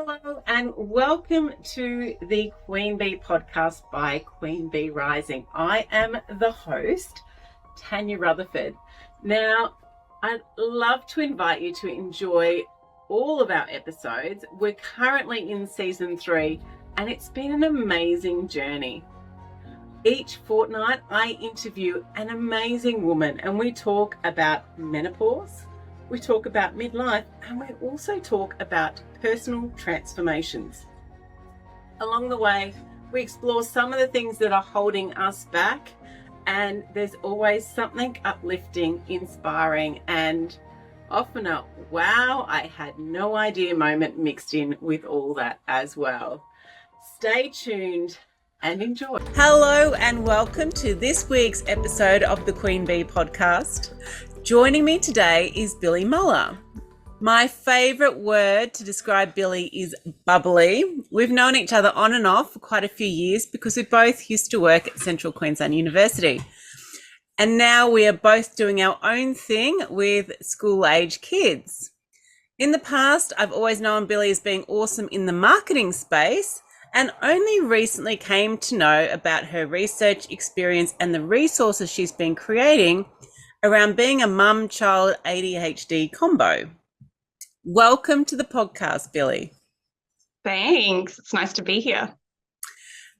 Hello and welcome to the Queen Bee podcast by Queen Bee Rising. I am the host, Tanya Rutherford. Now, I'd love to invite you to enjoy all of our episodes. We're currently in season 3 and it's been an amazing journey. Each fortnight, I interview an amazing woman and we talk about menopause, we talk about midlife, and we also talk about personal transformations. Along the way, we explore some of the things that are holding us back, and there's always something uplifting, inspiring, and often a wow, I had no idea moment mixed in with all that as well. Stay tuned and enjoy. Hello and welcome to this week's episode of the Queen Bee podcast. Joining me today is Billie Muller. My favourite word to describe Billie is bubbly. We've known each other on and off for quite a few years because we both used to work at Central Queensland University. And now we are both doing our own thing with school-age kids. In the past, I've always known Billie as being awesome in the marketing space, and only recently came to know about her research experience and the resources she's been creating around being a mum-child ADHD combo. Welcome to the podcast, Billie. Thanks. It's nice to be here.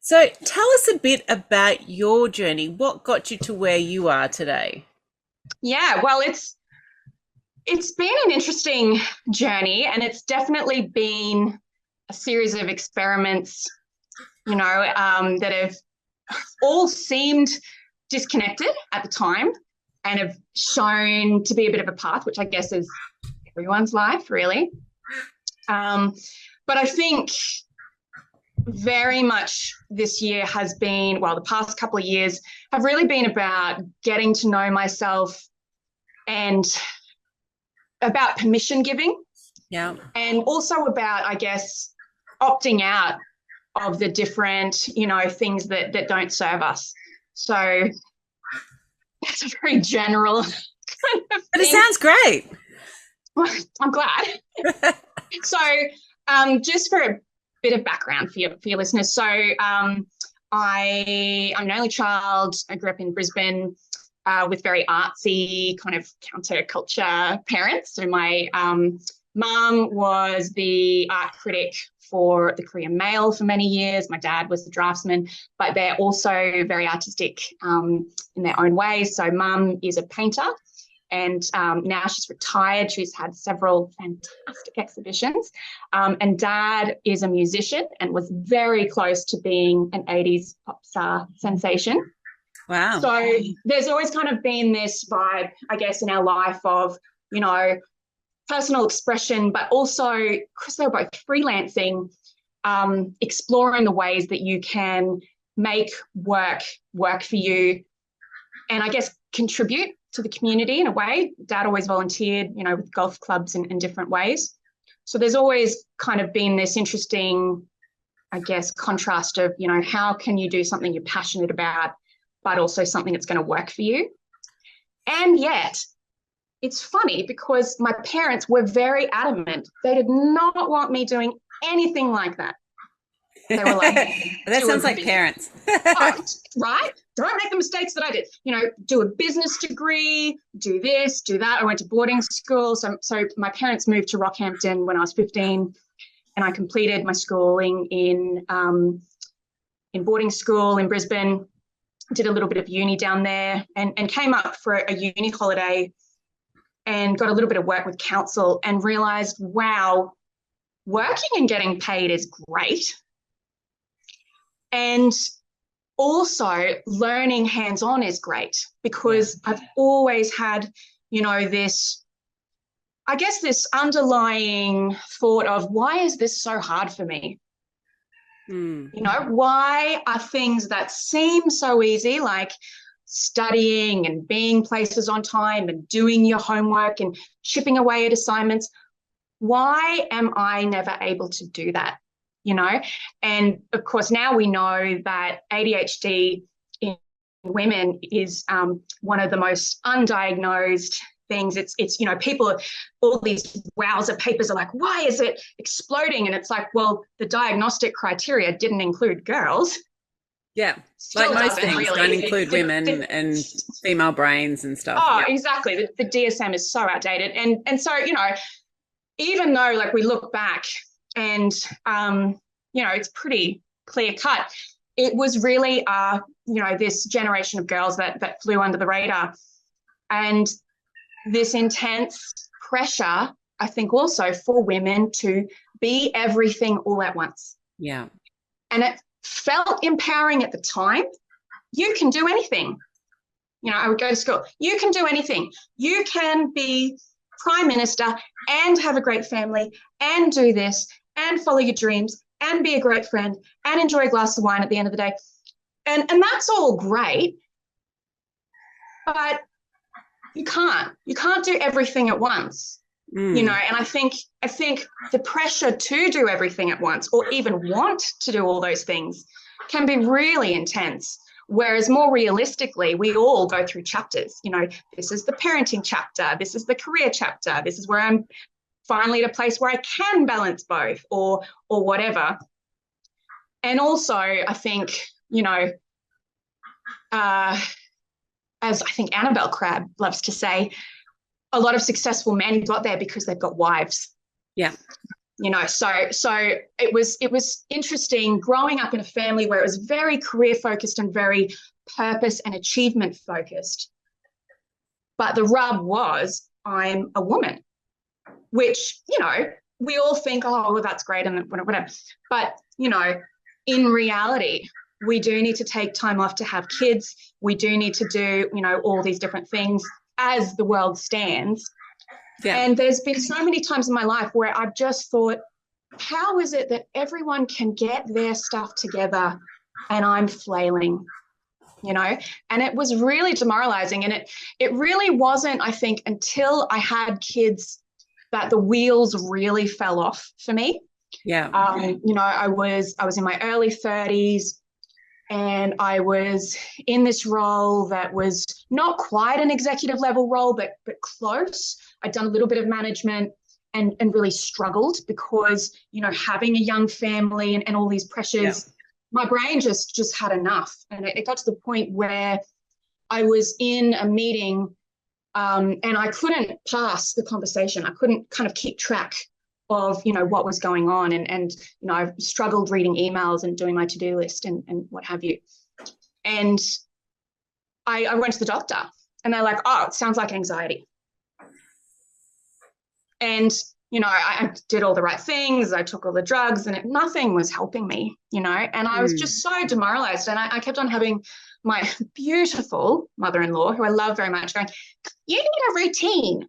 So tell us a bit about your journey. What got you to where you are today? Yeah, well, it's been an interesting journey, and it's definitely been a series of experiments, that have all seemed disconnected at the time and have shown to be a bit of a path, which I guess is everyone's life, really. But I think very much this year has been, well, the past couple of years have really been about getting to know myself and about permission giving. Yeah. And also about, I guess, opting out of the different, things that don't serve us. So that's a very general kind of But thing. it sounds great. Well, I'm glad. So just for a bit of background for your listeners. So I'm an only child. I grew up in Brisbane with very artsy kind of counterculture parents. So my mum was the art critic for the Korean Mail for many years. My dad was the draftsman, but they're also very artistic in their own ways. So mum is a painter, and now she's retired. She's had several fantastic exhibitions. And dad is a musician and was very close to being an 80s pop star sensation. Wow. So there's always kind of been this vibe, I guess, in our life of, personal expression, but also because they were both freelancing, exploring the ways that you can make work for you and I guess contribute to the community in a way. Dad always volunteered, with golf clubs in different ways. So there's always kind of been this interesting, I guess, contrast of, how can you do something you're passionate about, but also something that's going to work for you. And yet, it's funny because my parents were very adamant. They did not want me doing anything like that. They were like, that sounds like parents. Right? Don't make the mistakes that I did. Do a business degree, do this, do that. I went to boarding school. So my parents moved to Rockhampton when I was 15, and I completed my schooling in boarding school in Brisbane, did a little bit of uni down there, and came up for a uni holiday and got a little bit of work with council and realised, wow, working and getting paid is great. And also learning hands-on is great because I've always had, this underlying thought of, why is this so hard for me? Why are things that seem so easy, like studying and being places on time and doing your homework and chipping away at assignments, why am I never able to do that? And of course, now we know that ADHD in women is one of the most undiagnosed things. It's you know, people, all these wowser papers are like, why is it exploding? And it's like, well, the diagnostic criteria didn't include girls. Yeah, Still like most doesn't things really. don't include women and female brains and stuff. Oh, yeah. Exactly. The DSM is so outdated. And so, you know, even though like we look back and, you know, it's pretty clear cut, it was really, you know, this generation of girls that flew under the radar. And this intense pressure, I think also for women to be everything all at once. Yeah. And it felt empowering at the time. You can do anything. You know, I would go to school. You can do anything. You can be prime minister and have a great family and do this and follow your dreams and be a great friend and enjoy a glass of wine at the end of the day. And that's all great. But you can't do everything at once. You know, and I think the pressure to do everything at once or even want to do all those things can be really intense. Whereas more realistically, we all go through chapters. You know, this is the parenting chapter, this is the career chapter, this is where I'm finally at a place where I can balance both or whatever. And also, I think, you know, as I think Annabelle Crabb loves to say, a lot of successful men got there because they've got wives. Yeah. You know, so it was interesting growing up in a family where it was very career focused and very purpose and achievement focused. But the rub was I'm a woman, which, you know, we all think, oh, well, that's great and whatever. But, you know, in reality, we do need to take time off to have kids. We do need to do, you know, all these different things as the world stands. Yeah. And there's been so many times in my life where I've just thought, how is it that everyone can get their stuff together and I'm flailing, you know? And it was really demoralizing. And it really wasn't, I think, until I had kids that the wheels really fell off for me. Yeah. You know, I was in my early 30s. And I was in this role that was not quite an executive level role, but close. I'd done a little bit of management and really struggled because, you know, having a young family and all these pressures, my brain just had enough. And it got to the point where I was in a meeting and I couldn't pass the conversation. I couldn't kind of keep track of, you know, what was going on. And you know, I've struggled reading emails and doing my to-do list and what have you. And I went to the doctor and they're like, oh, it sounds like anxiety. And, you know, I did all the right things. I took all the drugs and nothing was helping me, you know, and I was just so demoralized. And I kept on having my beautiful mother-in-law, who I love very much, going, you need a routine.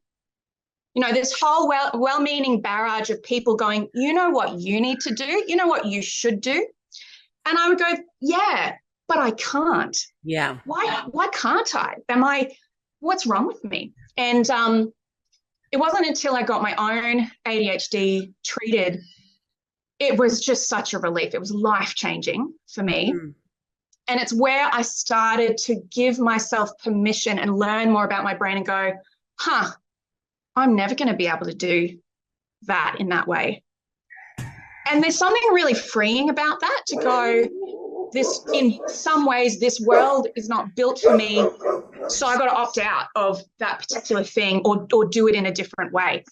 You know, this whole well-meaning barrage of people going, you know what you need to do? You know what you should do? And I would go, yeah, but I can't. Yeah. Why can't I? What's wrong with me? And it wasn't until I got my own ADHD treated, it was just such a relief. It was life-changing for me. And it's where I started to give myself permission and learn more about my brain and go, I'm never going to be able to do that in that way. And there's something really freeing about that, to go, this, in some ways, this world is not built for me, so I got to opt out of that particular thing or do it in a different way.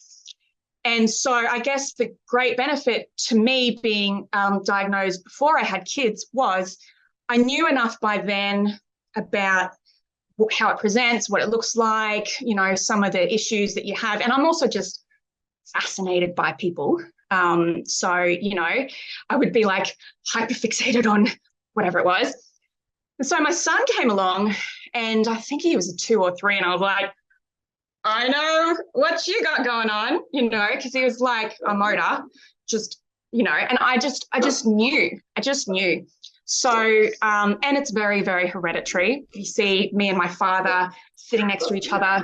And so I guess the great benefit to me being diagnosed before I had kids was I knew enough by then about how it presents, what it looks like, you know, some of the issues that you have. And I'm also just fascinated by people. So, you know, I would be like hyperfixated on whatever it was. And so my son came along and I think he was a 2 or 3 and I was like, I know what you got going on, you know, because he was like a motor, just, you know, and I just knew. So, and it's very, very hereditary. You see me and my father sitting next to each other,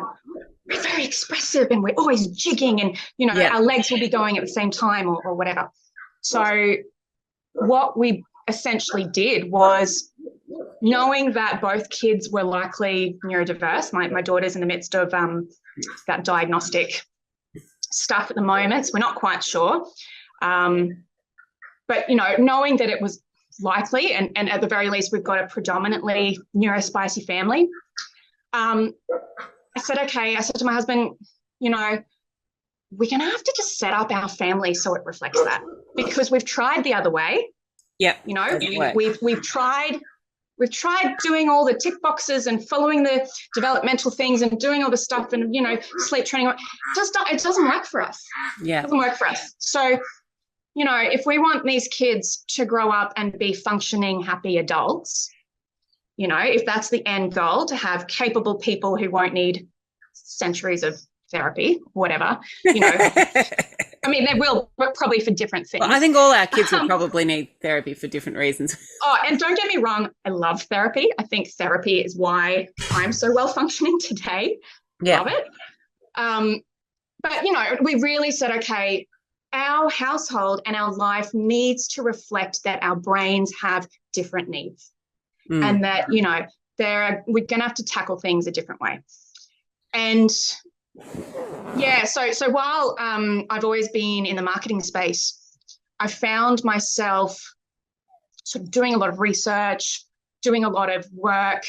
we're very expressive and we're always jigging and, you know, our legs will be going at the same time or whatever. So what we essentially did was, knowing that both kids were likely neurodiverse, my daughter's in the midst of that diagnostic stuff at the moment, so we're not quite sure. But, you know, knowing that it was likely, and at the very least, we've got a predominantly neurospicy family, I said to my husband, you know, we're going to have to just set up our family so it reflects that, because we've tried the other way. Yeah. You know, we've tried doing all the tick boxes and following the developmental things and doing all the stuff and, you know, sleep training. It doesn't work for us. Yeah. It doesn't work for us. So, you know, if we want these kids to grow up and be functioning, happy adults, you know, if that's the end goal, to have capable people who won't need centuries of therapy, whatever, you know, I mean, they will, but probably for different things. Well, I think all our kids will probably need therapy for different reasons. Oh, and don't get me wrong, I love therapy. I think therapy is why I'm so well functioning today. Yeah. Love it. But, you know, we really said, okay, our household and our life needs to reflect that our brains have different needs, and that, you know, we're going to have to tackle things a different way. And yeah, so while I've always been in the marketing space, I found myself sort of doing a lot of research, doing a lot of work,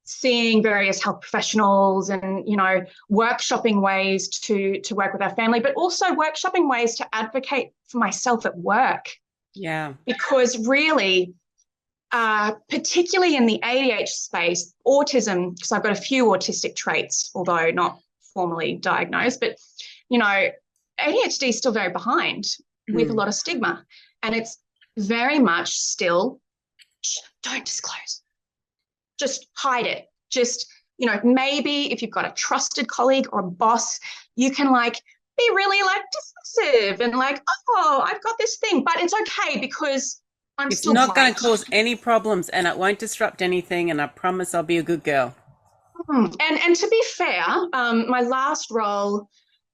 seeing various health professionals and, you know, workshopping ways to work with our family, but also workshopping ways to advocate for myself at work. Yeah. Because really, particularly in the ADHD space, autism, because I've got a few autistic traits, although not formally diagnosed, but, you know, ADHD is still very behind with a lot of stigma. And it's very much still, don't disclose. Just hide it. Just, you know, maybe if you've got a trusted colleague or a boss, you can like be really like dismissive and like, oh, I've got this thing, but it's okay because It's still not going bright. to cause any problems and it won't disrupt anything, and I promise I'll be a good girl. And to be fair, my last role,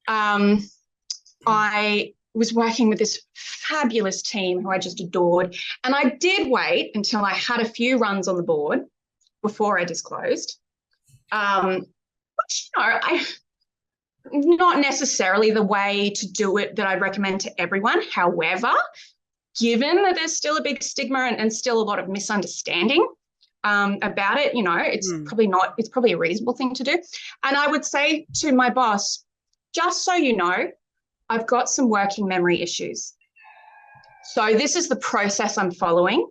I was working with this fabulous team who I just adored, and I did wait until I had a few runs on the board before I disclosed, which, you know, not necessarily the way to do it that I'd recommend to everyone. However, given that there's still a big stigma and still a lot of misunderstanding about it, you know, it's probably a reasonable thing to do. And I would say to my boss, just so you know, I've got some working memory issues. So this is the process I'm following,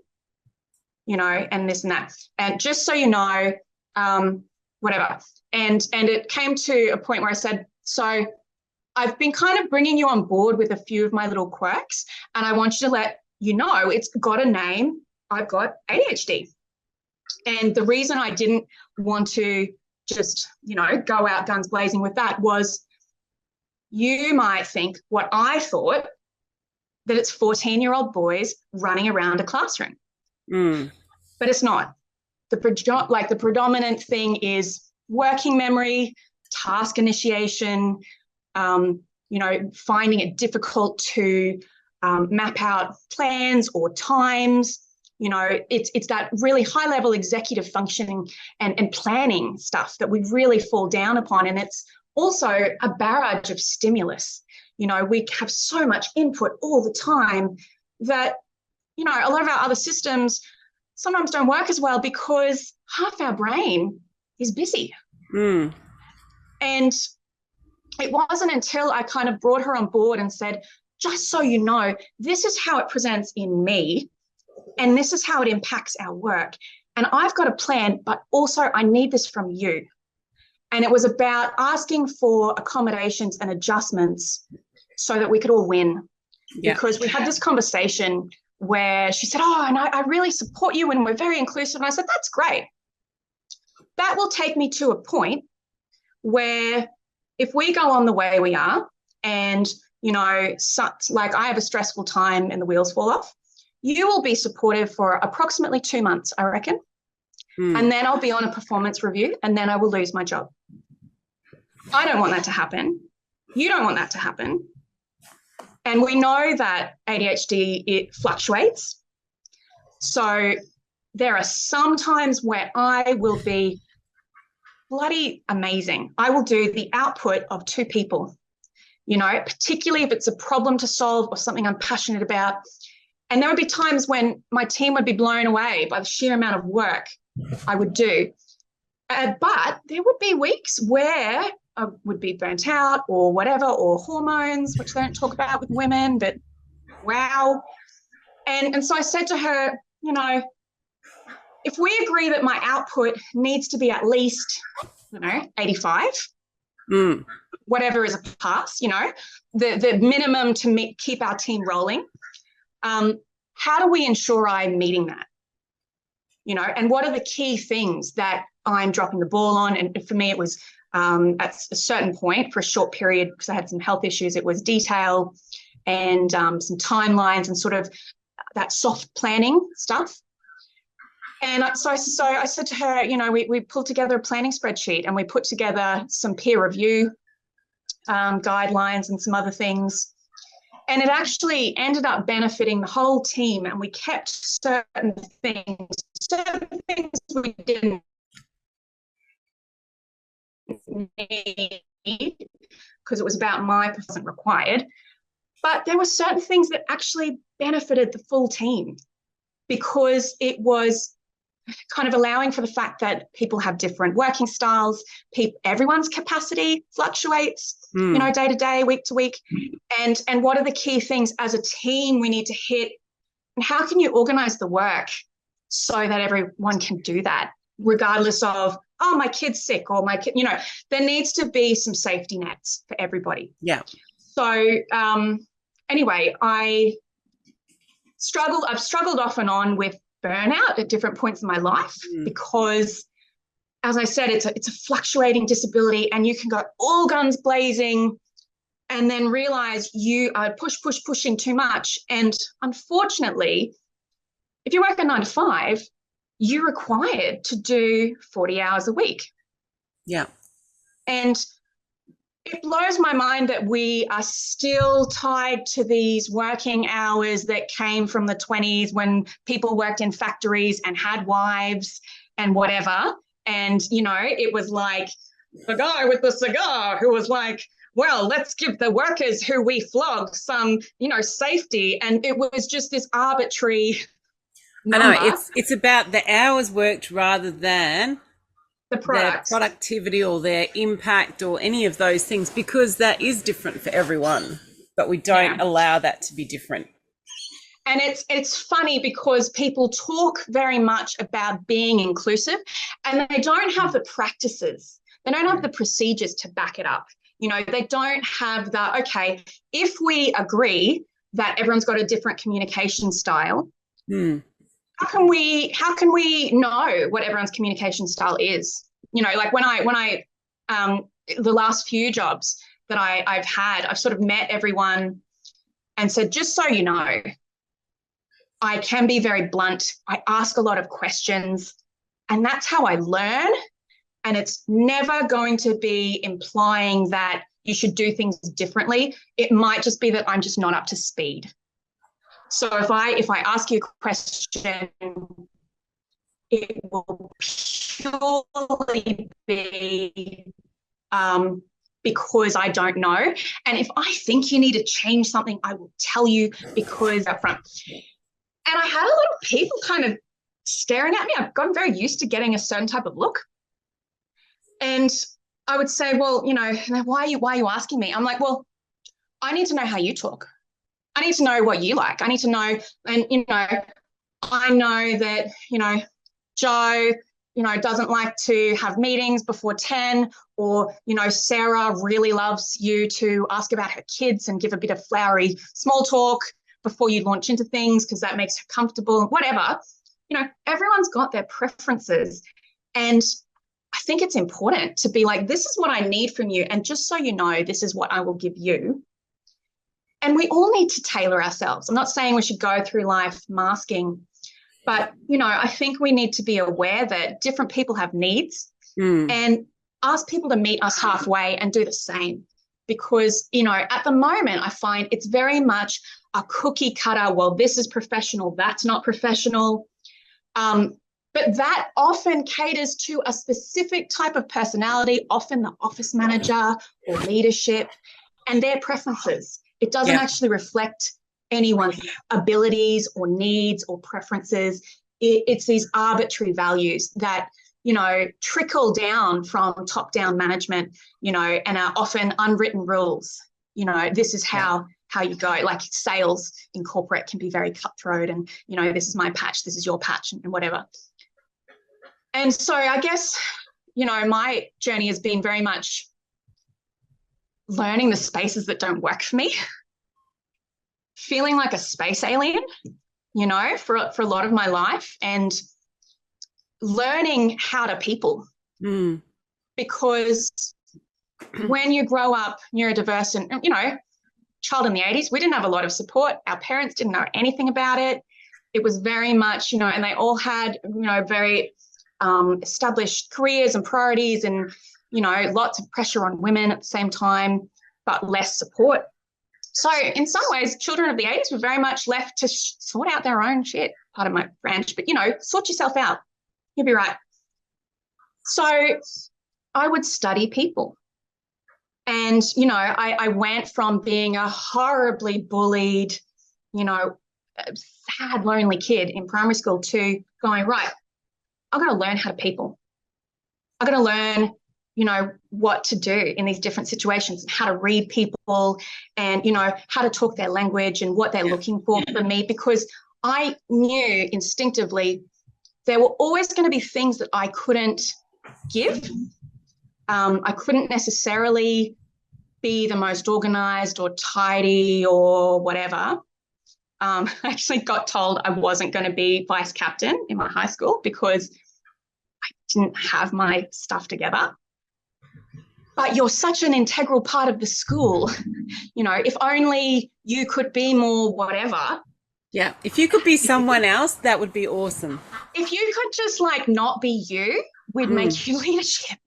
you know, and this and that. And just so you know, whatever. And it came to a point where I said, so I've been kind of bringing you on board with a few of my little quirks, and I want you to let you know it's got a name. I've got ADHD. And the reason I didn't want to just, you know, go out guns blazing with that was you might think what I thought, that it's 14-year-old boys running around a classroom. But it's not. The predominant thing is working memory, task initiation, you know, finding it difficult to map out plans or times. You know, it's that really high-level executive functioning and planning stuff that we really fall down upon. And it's also a barrage of stimulus. You know, we have so much input all the time that, you know, a lot of our other systems sometimes don't work as well because half our brain is busy. And it wasn't until I kind of brought her on board and said, just so you know, this is how it presents in me, and this is how it impacts our work. And I've got a plan, but also I need this from you. And it was about asking for accommodations and adjustments so that we could all win. Yeah. Because we had this conversation where she said, oh, and I really support you and we're very inclusive. And I said, that's great. That will take me to a point where if we go on the way we are and, you know, like I have a stressful time and the wheels fall off, you will be supportive for approximately 2 months, I reckon. And then I'll be on a performance review and then I will lose my job. I don't want that to happen. You don't want that to happen. And we know that ADHD, it fluctuates. So there are some times where I will be bloody amazing. I will do the output of 2 people, particularly if it's a problem to solve or something I'm passionate about. And there would be times when my team would be blown away by the sheer amount of work I would do. But there would be weeks where I would be burnt out or whatever, or hormones, which they don't talk about with women, but wow. And so I said to her, if we agree that my output needs to be at least, 85, whatever is a pass, the minimum to keep our team rolling, how do we ensure I'm meeting that? And what are the key things that I'm dropping the ball on? And for me, it was at a certain point for a short period, because I had some health issues, it was detail and some timelines and sort of that soft planning stuff. And so I said to her, we pulled together a planning spreadsheet and we put together some peer review guidelines and some other things. And it actually ended up benefiting the whole team. And we kept certain things we didn't need because it was about my wasn't required. But there were certain things that actually benefited the full team because it was kind of allowing for the fact that people have different working styles. Everyone's capacity fluctuates, day to day, week to week. And what are the key things as a team we need to hit? And how can you organize the work so that everyone can do that, regardless of, oh, my kid's sick or my kid, there needs to be some safety nets for everybody. Yeah. So anyway, I've struggled off and on with burnout at different points in my life because, as I said, it's a fluctuating disability, and you can go all guns blazing and then realize you are pushing too much. And unfortunately, if you work a 9 to 5, you're required to do 40 hours a week. Yeah. And it blows my mind that we are still tied to these working hours that came from the 20s when people worked in factories and had wives and whatever. And, it was like the guy with the cigar who was like, well, let's give the workers who we flog some, safety. And it was just this arbitrary number. I know, it's about the hours worked rather than the productivity or their impact or any of those things, because that is different for everyone, but we don't allow that to be different. And it's funny because people talk very much about being inclusive and they don't have the practices. They don't have the procedures to back it up. They don't have the, okay, if we agree that everyone's got a different communication style, how can we know what everyone's communication style is? Like when I the last few jobs that I've had, I've sort of met everyone and said, just so you know, I can be very blunt. I ask a lot of questions, and that's how I learn. And it's never going to be implying that you should do things differently. It might just be that I'm just not up to speed. So if I ask you a question, it will purely be because I don't know. And if I think you need to change something, I will tell you because up front. And I had a lot of people kind of staring at me. I've gotten very used to getting a certain type of look. And I would say, well, why are you asking me? I'm like, well, I need to know how you talk. I need to know what you like. I need to know, and, I know that, Joe, doesn't like to have meetings before 10, or, Sarah really loves you to ask about her kids and give a bit of flowery small talk before you launch into things because that makes her comfortable, whatever. Everyone's got their preferences. And I think it's important to be like, this is what I need from you. And just so you know, this is what I will give you. And we all need to tailor ourselves. I'm not saying we should go through life masking, but, I think we need to be aware that different people have needs and ask people to meet us halfway and do the same. Because, at the moment, I find it's very much a cookie cutter. Well, this is professional. That's not professional. But that often caters to a specific type of personality, often the office manager or leadership, and their preferences. It doesn't actually reflect anyone's abilities or needs or preferences. It's these arbitrary values that, you know, trickle down from top-down management, you know, and are often unwritten rules. You know, this is how you go. Like sales in corporate can be very cutthroat, and, you know, this is my patch, this is your patch, and whatever. And so I guess, you know, my journey has been very much learning the spaces that don't work for me, feeling like a space alien, you know, for a lot of my life, and learning how to people. Because when you grow up neurodiverse and, you know, child in the 80s, we didn't have a lot of support. Our parents didn't know anything about it. It was very much, you know, and they all had, you know, very established careers and priorities, and, you know, lots of pressure on women at the same time, but less support. So in some ways, children of the 80s were very much left to sort out their own shit, pardon my French, but, you know, sort yourself out. You'll be right. So I would study people. And, you know, I went from being a horribly bullied, you know, sad, lonely kid in primary school to going, right, I've got to learn how to people. I've got to learn, you know, what to do in these different situations, and how to read people, and, you know, how to talk their language and what they're looking for from me, because I knew instinctively there were always going to be things that I couldn't give. I couldn't necessarily be the most organized or tidy or whatever. I actually got told I wasn't going to be vice captain in my high school because I didn't have my stuff together. But you're such an integral part of the school. You know, if only you could be more whatever. Yeah, if you could be someone else, that would be awesome. If you could just like not be you, we'd make you leadership.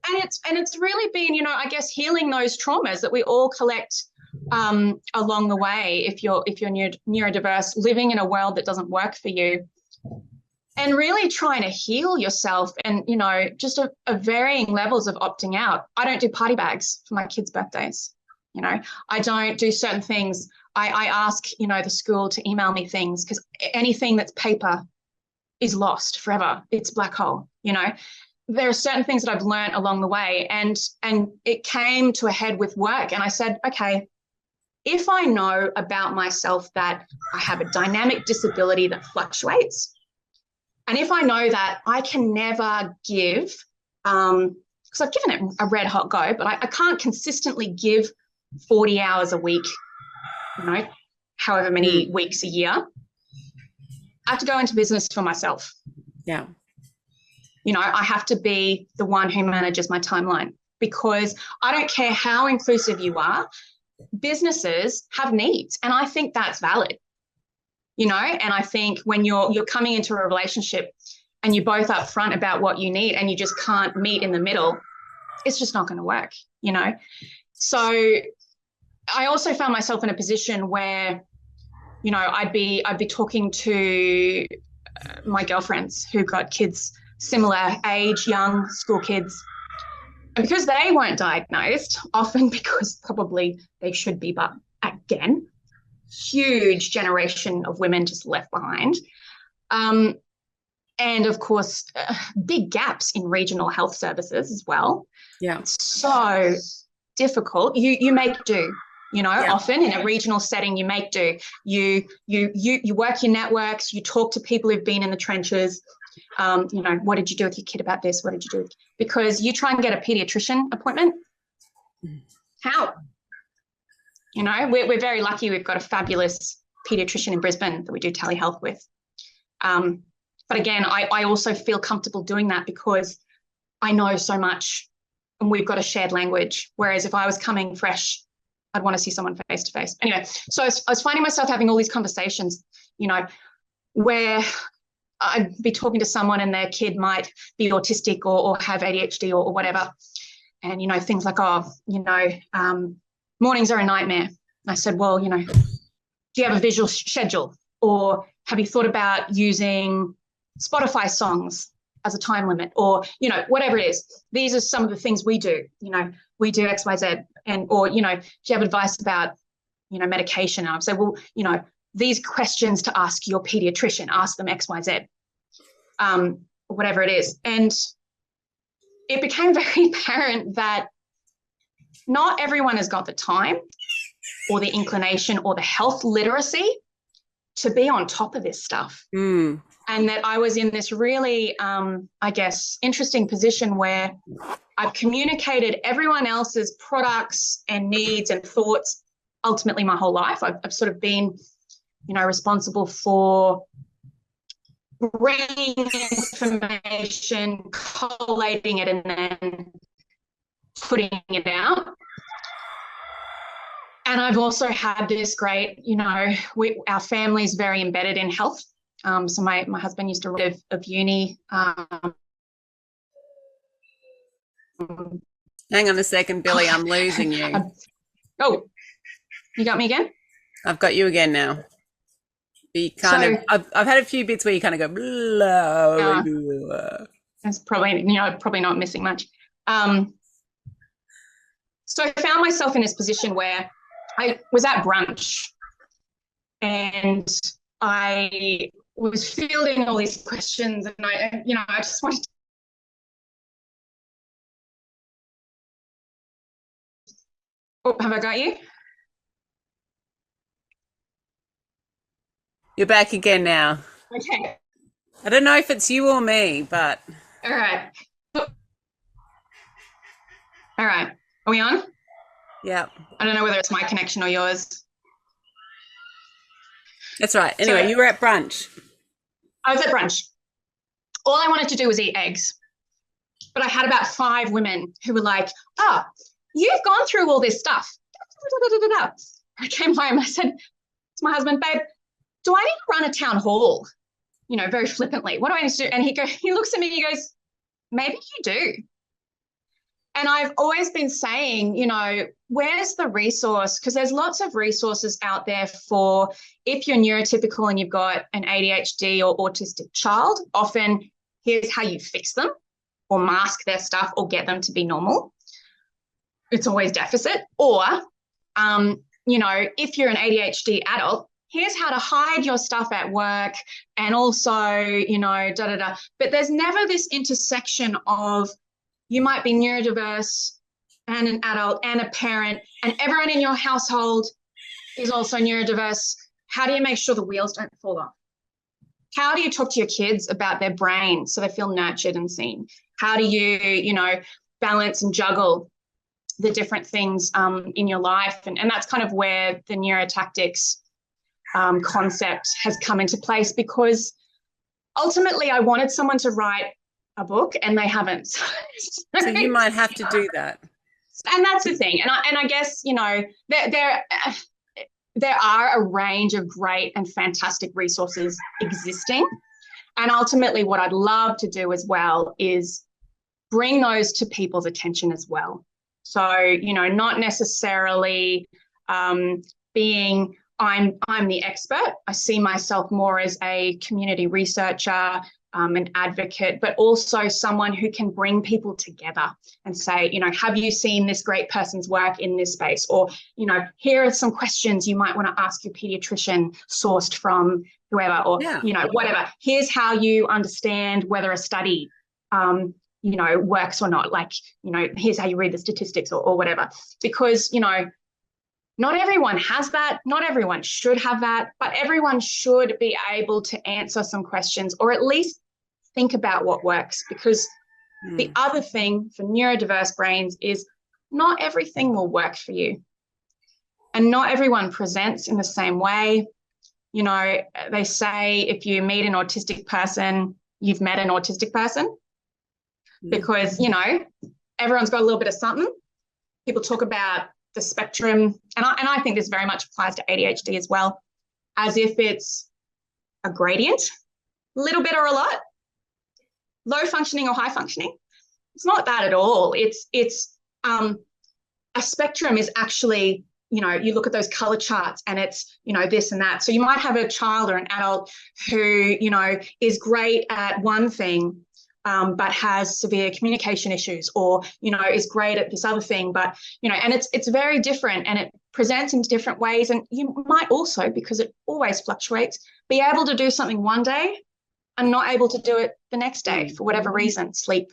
And it's really been, you know, I guess healing those traumas that we all collect along the way. If you're neurodiverse, living in a world that doesn't work for you, and really trying to heal yourself, and, you know, just a varying levels of opting out. I don't do party bags for my kids' birthdays. You know, I don't do certain things. I ask, you know, the school to email me things, because anything that's paper is lost forever. It's black hole, you know. There are certain things that I've learned along the way, and it came to a head with work. And I said, okay, if I know about myself that I have a dynamic disability that fluctuates, and if I know that I can never give, because I've given it a red hot go, but I can't consistently give 40 hours a week, you know, however many weeks a year, I have to go into business for myself. Yeah. You know, I have to be the one who manages my timeline, because I don't care how inclusive you are, businesses have needs, and I think that's valid. You know, and I think when you're coming into a relationship and you're both upfront about what you need, and you just can't meet in the middle, it's just not going to work, you know. So I also found myself in a position where, you know, I'd be talking to my girlfriends who got kids similar age, young school kids, and because they weren't diagnosed, often because probably they should be, but again, huge generation of women just left behind. And of course, big gaps in regional health services as well. Yeah. It's so difficult. You make do, you know, often in a regional setting, you make do. You work your networks, you talk to people who've been in the trenches. You know, what did you do with your kid about this? What did you do? Because you try and get a pediatrician appointment. How? You know, we're very lucky. We've got a fabulous pediatrician in Brisbane that we do telehealth with. But again, I also feel comfortable doing that because I know so much and we've got a shared language. Whereas if I was coming fresh, I'd want to see someone face to face. Anyway, so I was finding myself having all these conversations, you know, where I'd be talking to someone and their kid might be autistic or have ADHD or whatever. And, you know, things like, oh, you know, mornings are a nightmare. And I said, well, you know, do you have a visual schedule? Or have you thought about using Spotify songs as a time limit, or, you know, whatever it is. These are some of the things we do. You know, we do X, Y, Z, and, or, you know, do you have advice about, you know, medication? And I've said, well, you know, these questions to ask your pediatrician, ask them X, Y, Z, whatever it is. And it became very apparent that not everyone has got the time or the inclination or the health literacy to be on top of this stuff. Mm. And that I was in this really, I guess, interesting position where I've communicated everyone else's products and needs and thoughts ultimately my whole life. I've sort of been, you know, responsible for bringing information, collating it, and then putting it out. And I've also had this great, you know, our family is very embedded in health. So my husband used to run of uni. Hang on a second, Billie, I'm losing you. Oh, you got me again? I've got you again now. You kind of, I've had a few bits where you kind of go, blah, blah. That's probably, you know, probably not missing much. So I found myself in this position where I was at brunch and I was fielding all these questions, and I just wanted to. Oh, have I got you? You're back again now. Okay. I don't know if it's you or me, but. All right. All right. Are we on? Yeah. I don't know whether it's my connection or yours. That's right. Anyway, you were at brunch. I was at brunch. All I wanted to do was eat eggs. But I had about 5 women who were like, oh, you've gone through all this stuff. I came home. I said to my husband, babe, do I need to run a town hall? You know, very flippantly. What do I need to do? And he looks at me and he goes, maybe you do. And I've always been saying, you know, where's the resource? Because there's lots of resources out there for if you're neurotypical and you've got an ADHD or autistic child, often here's how you fix them or mask their stuff or get them to be normal. It's always deficit. Or, you know, if you're an ADHD adult, here's how to hide your stuff at work and also, you know, da-da-da. But there's never this intersection of you might be neurodiverse and an adult and a parent and everyone in your household is also neurodiverse. How do you make sure the wheels don't fall off? How do you talk to your kids about their brain so they feel nurtured and seen? How do you, you know, balance and juggle the different things in your life? And that's kind of where the neurotactics concept has come into place, because ultimately I wanted someone to write a book and they haven't. So you might have to do that. And that's the thing. And I guess, you know, there are a range of great and fantastic resources existing. And ultimately what I'd love to do as well is bring those to people's attention as well. So, you know, not necessarily being I'm the expert. I see myself more as a community researcher, an advocate, but also someone who can bring people together and say, you know, have you seen this great person's work in this space? Or, you know, here are some questions you might want to ask your pediatrician sourced from whoever, or, you know, whatever. Here's how you understand whether a study, you know, works or not. Like, you know, here's how you read the statistics or whatever. Because, you know, not everyone has that. Not everyone should have that, but everyone should be able to answer some questions or at least think about what works. Because the other thing for neurodiverse brains is not everything will work for you. And not everyone presents in the same way. You know, they say if you meet an autistic person, you've met an autistic person. Because, you know, everyone's got a little bit of something. People talk about the spectrum, and I think this very much applies to ADHD as well, as if it's a gradient, a little bit or a lot, low functioning or high functioning. It's not that at all. It's a spectrum is actually, you know, you look at those color charts and it's, you know, this and that. So you might have a child or an adult who, you know, is great at one thing, but has severe communication issues, or, you know, is great at this other thing, but, you know, and it's very different and it presents in different ways. And you might also, because it always fluctuates, be able to do something one day and not able to do it the next day for whatever reason, sleep,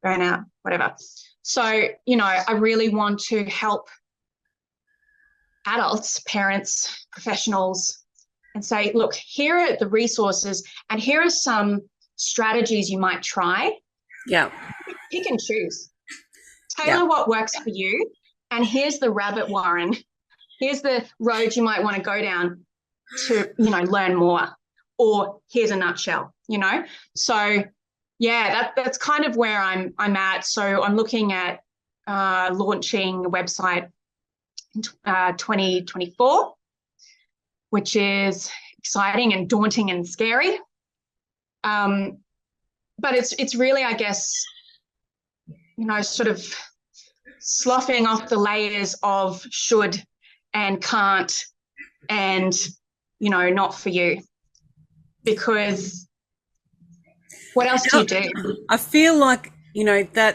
burnout, whatever. So, you know, I really want to help adults, parents, professionals, and say, look, here are the resources and here are some strategies you might try. Yeah. Pick and choose. Tailor what works for you. And here's the rabbit warren. Here's the road you might want to go down to, you know, learn more. Or here's a nutshell, you know. So yeah, that's kind of where I'm at. So I'm looking at launching a website in 2024, which is exciting and daunting and scary. But it's really, I guess, you know, sort of sloughing off the layers of should and can't and, you know, not for you. Because what else do you do? I feel like, you know, I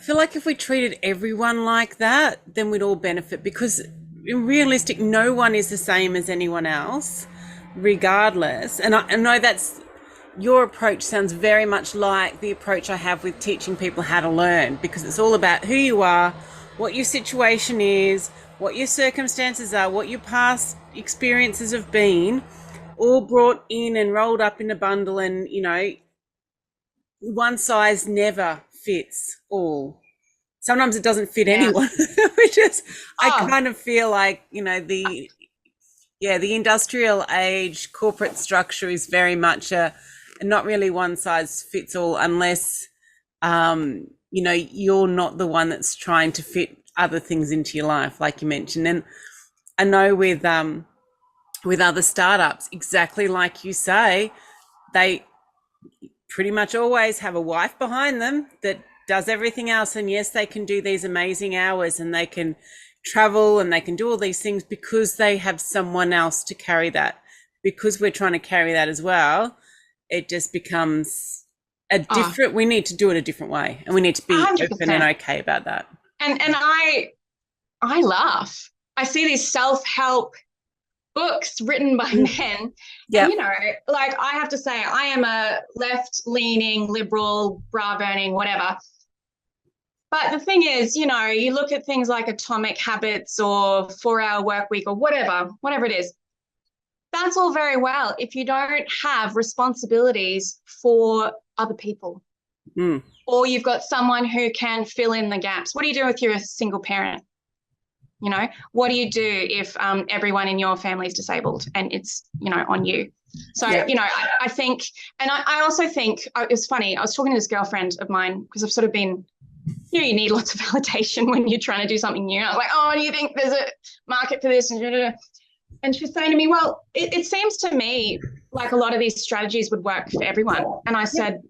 feel like if we treated everyone like that, then we'd all benefit, because in realistic, no one is the same as anyone else, regardless. And I know that's, your approach sounds very much like the approach I have with teaching people how to learn, because it's all about who you are, what your situation is, what your circumstances are, what your past experiences have been, all brought in and rolled up in a bundle. And, you know, one size never fits all. Sometimes it doesn't fit anyone, which is, I kind of feel like, you know, the industrial age corporate structure is very much not really one size fits all, unless, you know, you're not the one that's trying to fit other things into your life, like you mentioned. And I know with other startups, exactly like you say, they pretty much always have a wife behind them that does everything else. And yes, they can do these amazing hours and they can travel and they can do all these things because they have someone else to carry that. Because we're trying to carry that as well, it just becomes a different, we need to do it a different way, and we need to be 100%. Open and okay about that. And I laugh. I see these self-help books written by men. Yeah. You know, like, I have to say, I am a left-leaning, liberal, bra-burning, whatever. But the thing is, you know, you look at things like Atomic Habits or 4-Hour Work Week or whatever it is. That's all very well if you don't have responsibilities for other people. Or you've got someone who can fill in the gaps. What do you do if you're a single parent? You know, what do you do if everyone in your family is disabled and it's, you know, on you? So, you know, I think, and I also think, it was funny, I was talking to this girlfriend of mine, because I've sort of been, you know, you need lots of validation when you're trying to do something new. I was like, oh, do you think there's a market for this? And she's saying to me, well, it seems to me like a lot of these strategies would work for everyone. And I said,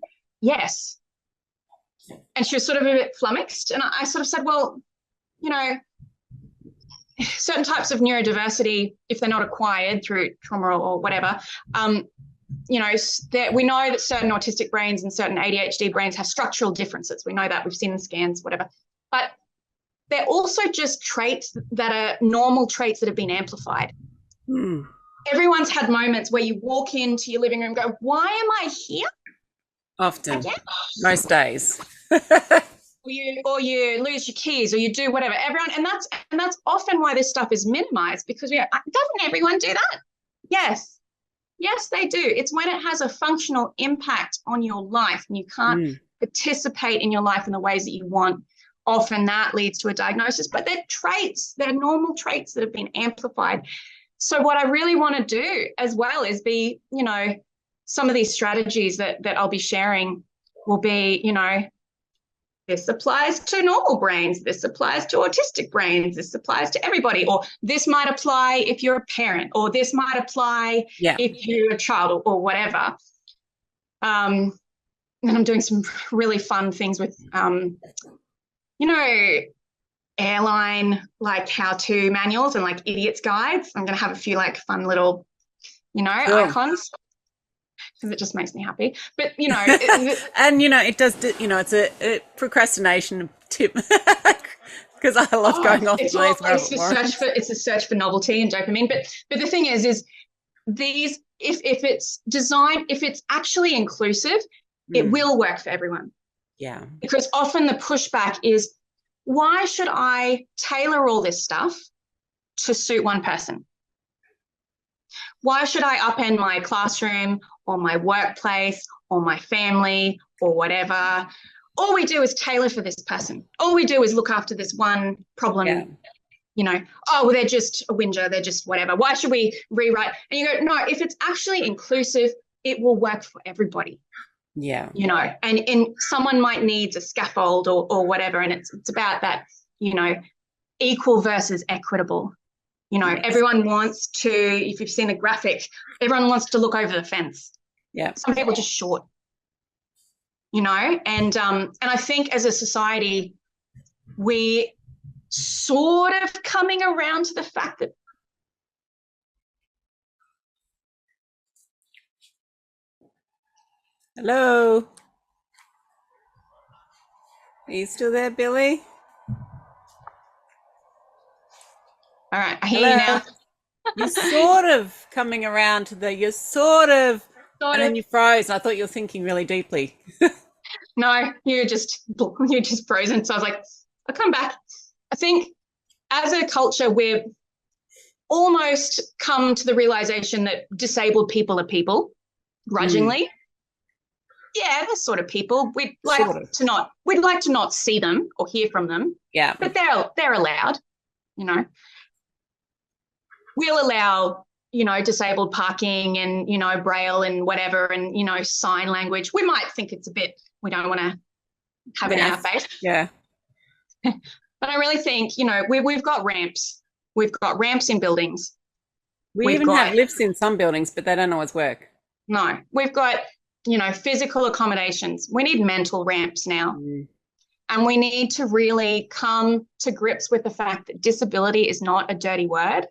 yes. And she was sort of a bit flummoxed. And I sort of said, well, you know, certain types of neurodiversity, if they're not acquired through trauma or whatever, you know, we know that certain autistic brains and certain ADHD brains have structural differences. We know that. We've seen the scans, whatever. But they're also just traits that are normal traits that have been amplified. Everyone's had moments where you walk into your living room and go, why am I here? Often. Most days. or you lose your keys, or you do whatever. Everyone, and that's often why this stuff is minimized, because doesn't everyone do that? Yes, they do. It's when it has a functional impact on your life and you can't participate in your life in the ways that you want. Often that leads to a diagnosis, but they're traits, they're normal traits that have been amplified. So what I really want to do as well is be, you know, some of these strategies that I'll be sharing will be, you know, this applies to normal brains, this applies to autistic brains, this applies to everybody, or this might apply if you're a parent, or this might apply if you're a child, or whatever. And I'm doing some really fun things with, you know, airline like how-to manuals and like idiots guides. I'm going to have a few like fun little, Sure. icons because it just makes me happy. But And it does. It's a procrastination tip because I love going off place where it's a search for novelty and dopamine. But the thing is these if it's designed, if it's actually inclusive, it will work for everyone. Yeah. Because often the pushback is, why should I tailor all this stuff to suit one person? Why should I upend my classroom or my workplace or my family or whatever? All we do is tailor for this person. All we do is look after this one problem. Yeah. Oh, well, they're just a whinger. They're just whatever. Why should we rewrite? And you go, no, if it's actually inclusive, it will work for everybody. Yeah. And someone might need a scaffold or whatever. And it's about that, equal versus equitable. Yes. Everyone wants to, if you've seen the graphic, everyone wants to look over the fence. Yeah. Some people are just short, and I think as a society, we sort of coming around to the fact that Hello. Are you still there, Billie? All right, I hear you now. You're sort of coming around to you're sort of, and then you froze. And I thought you were thinking really deeply. No, you're just frozen. So I was like, I'll come back. I think as a culture, we've almost come to the realization that disabled people are people, grudgingly. Yeah, they're sort of people. We'd like to not see them or hear from them. Yeah. But they're allowed, We'll allow, disabled parking and, braille and whatever and, sign language. We might think it's a bit, we don't want to have it in our face. Yeah. But I really think, we've got ramps. We've got ramps in buildings. We even have lifts in some buildings, but they don't always work. No, we've got, physical accommodations. We need mental ramps now. And we need to really come to grips with the fact that disability is not a dirty word.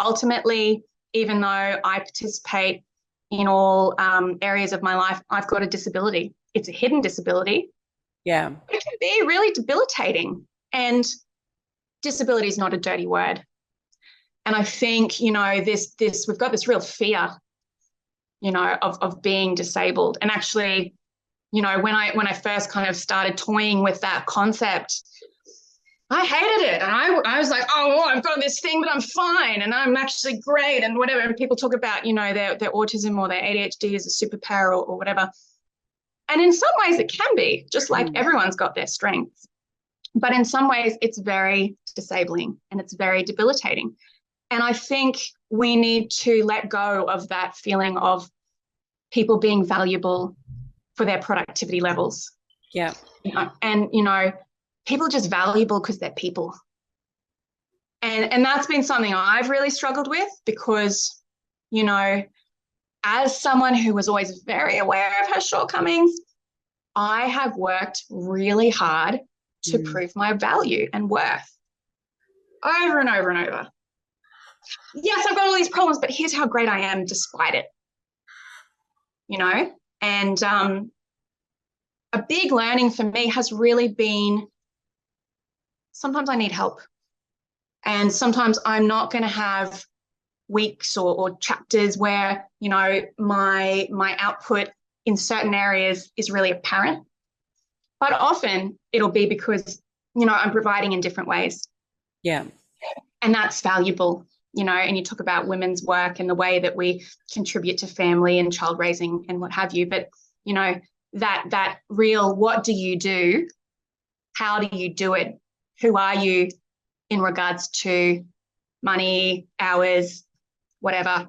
Ultimately, even though I participate in all areas of my life, I've got a disability. It's a hidden disability. Yeah. It can be really debilitating. And disability is not a dirty word. And I think, we've got this real fear, of being disabled. And actually, when I first kind of started toying with that concept, I hated it. And I was like, oh, well, I've got this thing, but I'm fine. And I'm actually great and whatever. And people talk about, their autism or their ADHD is a superpower or whatever. And in some ways it can be, just like everyone's got their strengths. But in some ways it's very disabling and it's very debilitating. And I think we need to let go of that feeling of people being valuable for their productivity levels. Yeah. And, people are just valuable because they're people. And that's been something I've really struggled with because, as someone who was always very aware of her shortcomings, I have worked really hard to prove my value and worth over and over and over. Yes, I've got all these problems, but here's how great I am despite it. And a big learning for me has really been sometimes I need help. And sometimes I'm not going to have weeks or chapters where, my output in certain areas is really apparent. But often it'll be because, I'm providing in different ways. Yeah. And that's valuable, and you talk about women's work and the way that we contribute to family and child raising and what have you. But, that real, what do you do? How do you do it? Who are you in regards to money, hours, whatever?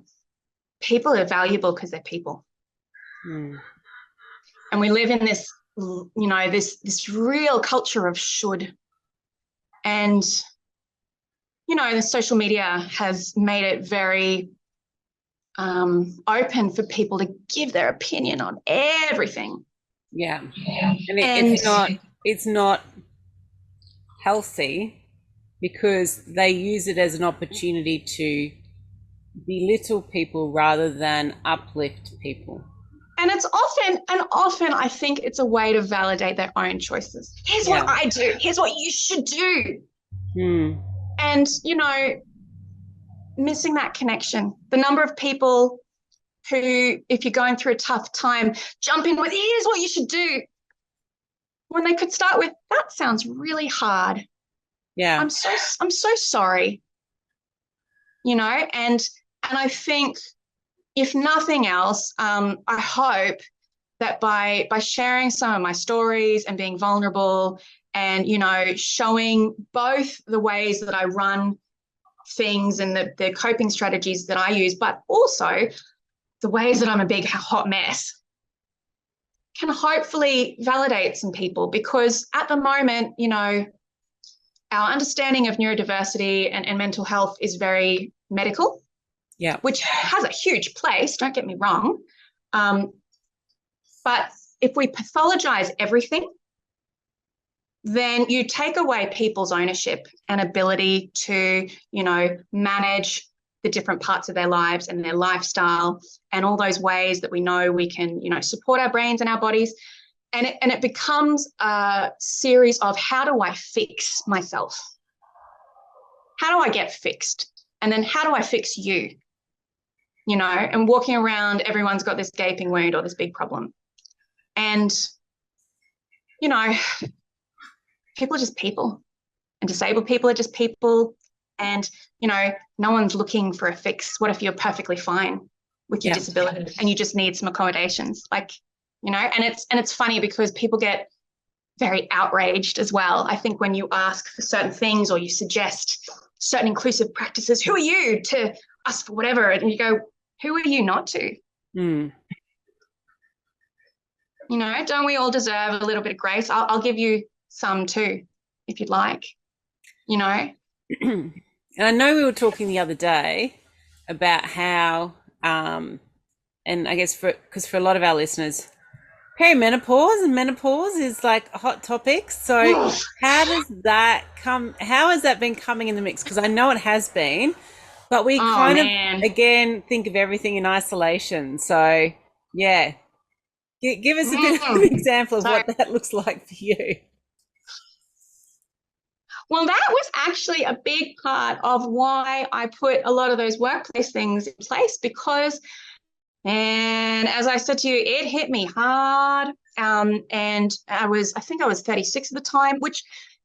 People are valuable because they're people. And we live in this, this real culture of should. And, the social media has made it very open for people to give their opinion on everything. Yeah. And it's not healthy because they use it as an opportunity to belittle people rather than uplift people. And it's often I think it's a way to validate their own choices. Here's what I do. Here's what you should do. And, you know, missing that connection. The number of people who, if you're going through a tough time, jump in with, here's what you should do. When they could start with, that sounds really hard. Yeah. I'm so sorry. You know, and I think if nothing else, I hope that by sharing some of my stories and being vulnerable and, you know, showing both the ways that I run things and the coping strategies that I use, but also the ways that I'm a big hot mess, can hopefully validate some people. Because at the moment, you know, our understanding of neurodiversity and mental health is very medical, which has a huge place, don't get me wrong. But if we pathologize everything, then you take away people's ownership and ability to, you know, manage the different parts of their lives and their lifestyle and all those ways that we know we can, you know, support our brains and our bodies. And it becomes a series of, how do I fix myself? How do I get fixed? And then how do I fix you? You know, and walking around, everyone's got this gaping wound or this big problem. And, you know, people are just people, and disabled people are just people. And, you know, no one's looking for a fix. What if you're perfectly fine with your disability and you just need some accommodations? Like, you know, and it's funny because people get very outraged as well. I think when you ask for certain things or you suggest certain inclusive practices, who are you to ask for whatever? And you go, who are you not to? You know, don't we all deserve a little bit of grace? I'll give you some too, if you'd like, you know. And I know we were talking the other day about how, and I guess because for a lot of our listeners, perimenopause and menopause is like a hot topic. So how has that been coming in the mix? Because I know it has been, but we of, again, think of everything in isolation. So, yeah. Give us a bit of an example of what that looks like for you. Well, that was actually a big part of why I put a lot of those workplace things in place, because, and as I said to you, it hit me hard. And I think I was 36 at the time, which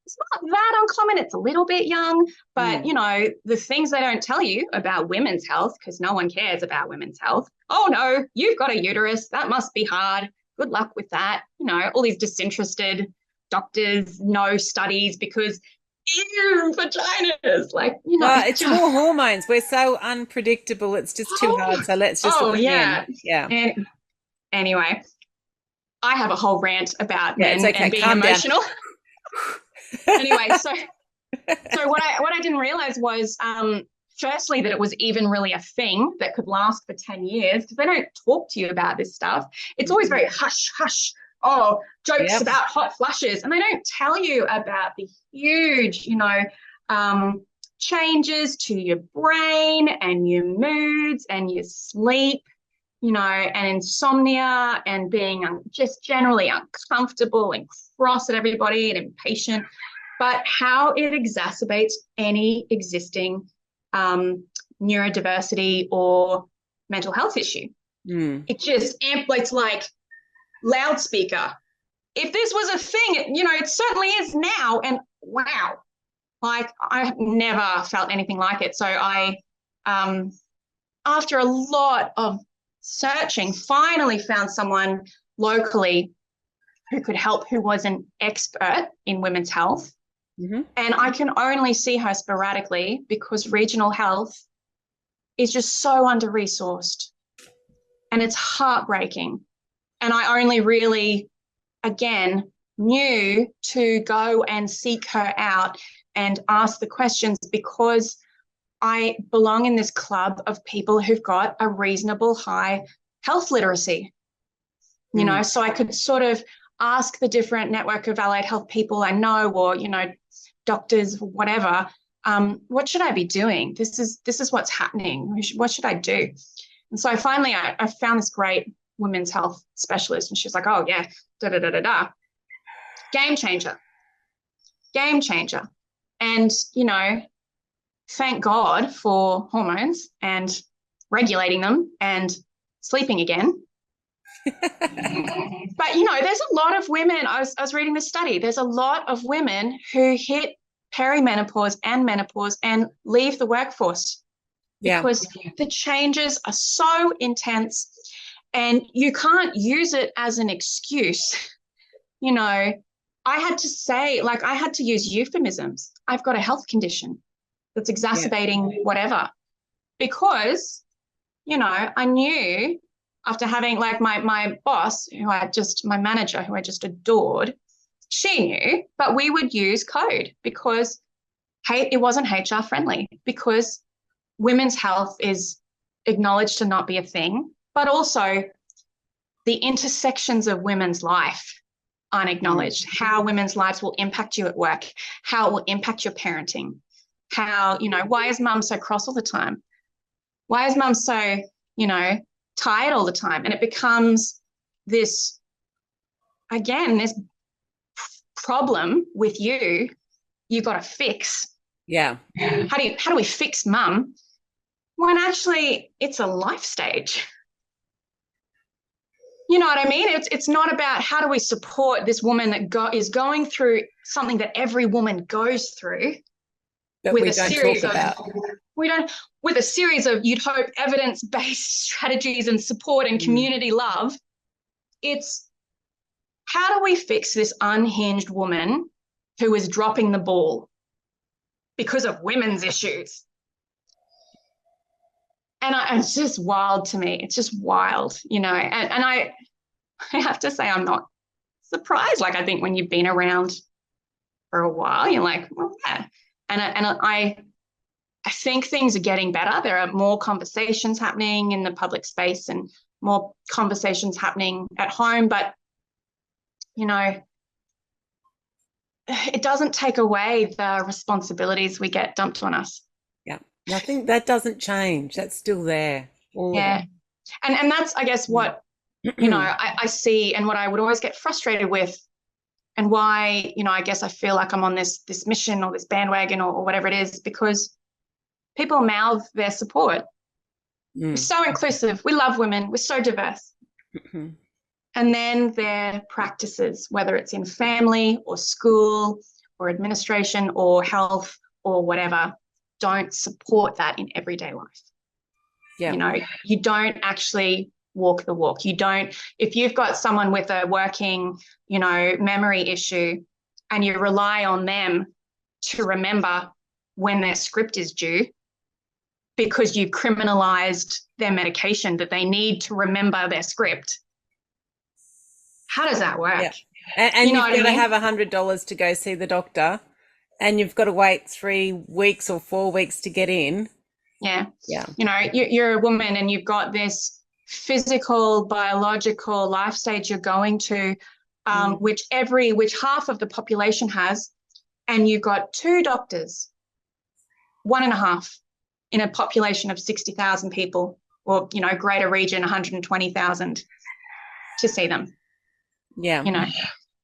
is not that uncommon. It's a little bit young, but, you know, the things they don't tell you about women's health, because no one cares about women's health. Oh, no, you've got a uterus. That must be hard. Good luck with that. You know, all these disinterested doctors, no studies, because ew, vaginas, like, you know. Well, it's more hormones. We're so unpredictable. It's just too hard. So let's just look in. Yeah. Anyway, I have a whole rant about men and being emotional. Anyway, so what I didn't realize was, firstly, that it was even really a thing that could last for 10 years, because they don't talk to you about this stuff. It's always very hush, hush. Oh, jokes about hot flushes. And they don't tell you about the huge, you know, changes to your brain and your moods and your sleep, you know, and insomnia and being just generally uncomfortable and cross at everybody and impatient, but how it exacerbates any existing neurodiversity or mental health issue. It just amplifies, like loudspeaker. If this was a thing, you know, it certainly is now. And wow, like I've never felt anything like it. So I, after a lot of searching, finally found someone locally who could help, who was an expert in women's health. And I can only see her sporadically because regional health is just so under-resourced, and it's heartbreaking. And I only really, again, knew to go and seek her out and ask the questions because I belong in this club of people who've got a reasonable high health literacy, you know, so I could sort of ask the different network of allied health people I know, or, you know, doctors, whatever. What should I be doing? This is what's happening. What should I do? And so finally I found this great women's health specialist, and she was like, oh yeah, da da da da da. Game changer. And, thank God for hormones and regulating them and sleeping again. But, there's a lot of women, I was reading this study, there's a lot of women who hit perimenopause and menopause and leave the workforce because the changes are so intense and you can't use it as an excuse. I had to use euphemisms. I've got a health condition that's exacerbating whatever, because, I knew after having my boss, my manager, who I just adored, she knew, but we would use code because it wasn't HR friendly, because women's health is acknowledged to not be a thing, but also the intersections of women's life aren't acknowledged. How women's lives will impact you at work, how it will impact your parenting, how, why is mum so cross all the time? Why is mum so, tired all the time? And it becomes this problem with you've got to fix. Yeah. How do we fix mum when actually it's a life stage? You know what I mean? It's not about how do we support this woman that is going through something that every woman goes through. That with we a don't series talk about. With a series of, you'd hope, evidence-based strategies and support and community love. It's how do we fix this unhinged woman who is dropping the ball because of women's issues? And it's just wild to me. It's just wild, and I have to say I'm not surprised. Like, I think when you've been around for a while, you're like, well, yeah. And I think things are getting better. There are more conversations happening in the public space and more conversations happening at home. But, it doesn't take away the responsibilities we get dumped on us. Yeah. Nothing, that doesn't change. That's still there. And that's, I guess, what, I see, and what I would always get frustrated with, and why, I guess I feel like I'm on this mission or this bandwagon or whatever it is, because people mouth their support. We're so inclusive. We love women. We're so diverse. And then their practices, whether it's in family or school or administration or health or whatever, don't support that in everyday life. Yeah. You don't actually walk the walk. You don't, if you've got someone with a working, memory issue, and you rely on them to remember when their script is due because you've criminalized their medication that they need to remember their script. How does that work? Yeah. And you've got to have $100 to go see the doctor, and you've got to wait 3 weeks or 4 weeks to get in. Yeah. You're a woman and you've got this physical, biological life stage you're going to, which half of the population has, and you've got 2 doctors, 1.5 in a population of 60,000 people, or greater region 120,000 to see them. Yeah.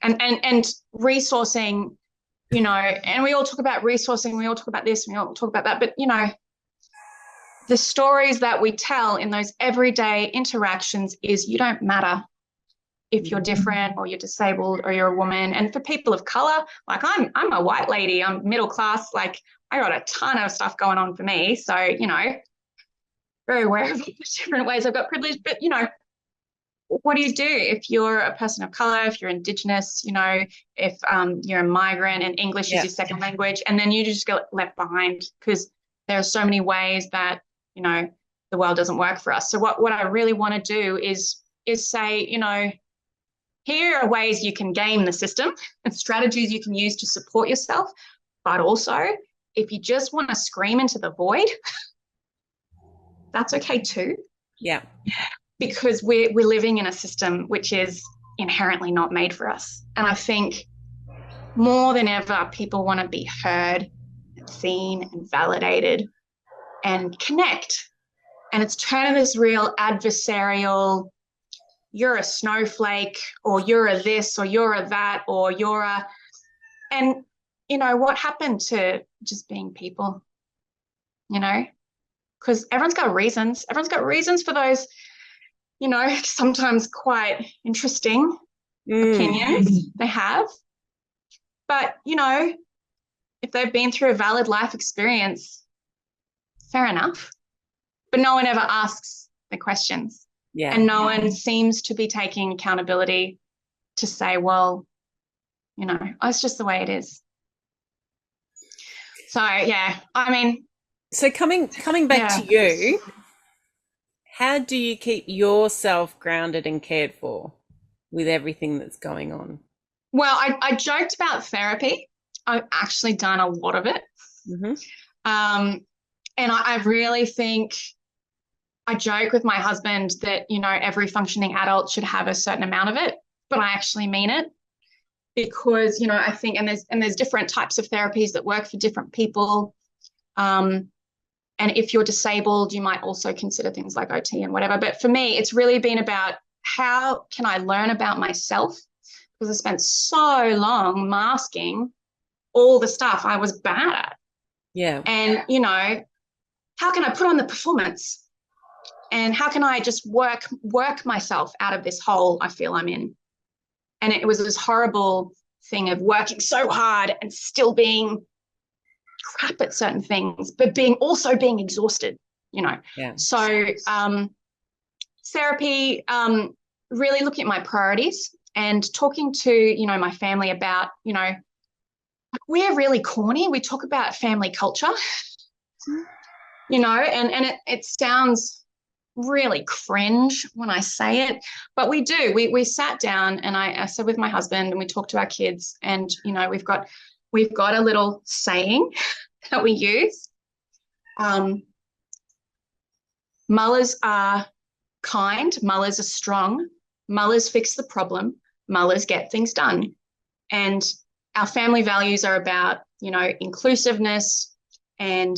And resourcing, and we all talk about resourcing, we all talk about this, we all talk about that, but the stories that we tell in those everyday interactions is you don't matter if you're different or you're disabled or you're a woman. And for people of color, like I'm a white lady, I'm middle class, like I got a ton of stuff going on for me. So, very aware of the different ways I've got privilege, but what do you do if you're a person of color, if you're Indigenous, if you're a migrant and English is your second language, and then you just get left behind because there are so many ways that, the world doesn't work for us. So what I really want to do is say, here are ways you can game the system and strategies you can use to support yourself. But also, if you just want to scream into the void, that's okay too. Yeah. Because we're living in a system which is inherently not made for us. And I think more than ever, people want to be heard and seen and validated and connect. And it's turning this real adversarial, you're a snowflake, or you're a this, or you're a that, or you're a, and what happened to just being people, because everyone's got reasons. Everyone's got reasons for those, sometimes quite interesting opinions they have. But, if they've been through a valid life experience, fair enough. But no one ever asks the questions. Yeah. And no one seems to be taking accountability to say, well, it's just the way it is. So, yeah, I mean. So coming back to you, how do you keep yourself grounded and cared for with everything that's going on? Well, I joked about therapy. I've actually done a lot of it. Mm-hmm. And I really think I joke with my husband that, every functioning adult should have a certain amount of it, but I actually mean it because, I think, and there's different types of therapies that work for different people. And if you're disabled, you might also consider things like OT and whatever. But for me, it's really been about how can I learn about myself? Because I spent so long masking all the stuff I was bad at. Yeah. And, how can I put on the performance? And how can I just work myself out of this hole I feel I'm in? And it was this horrible thing of working so hard and still being crap at certain things, but being exhausted, Yeah. So therapy, really looking at my priorities and talking to, my family about, we're really corny. We talk about family culture, and it sounds really cringe when I say it, but we do. We sat down and I sat with my husband and we talked to our kids, and we've got a little saying that we use. Mullahs are kind, mullahs are strong, mullahs fix the problem, mullahs get things done. And our family values are about, inclusiveness and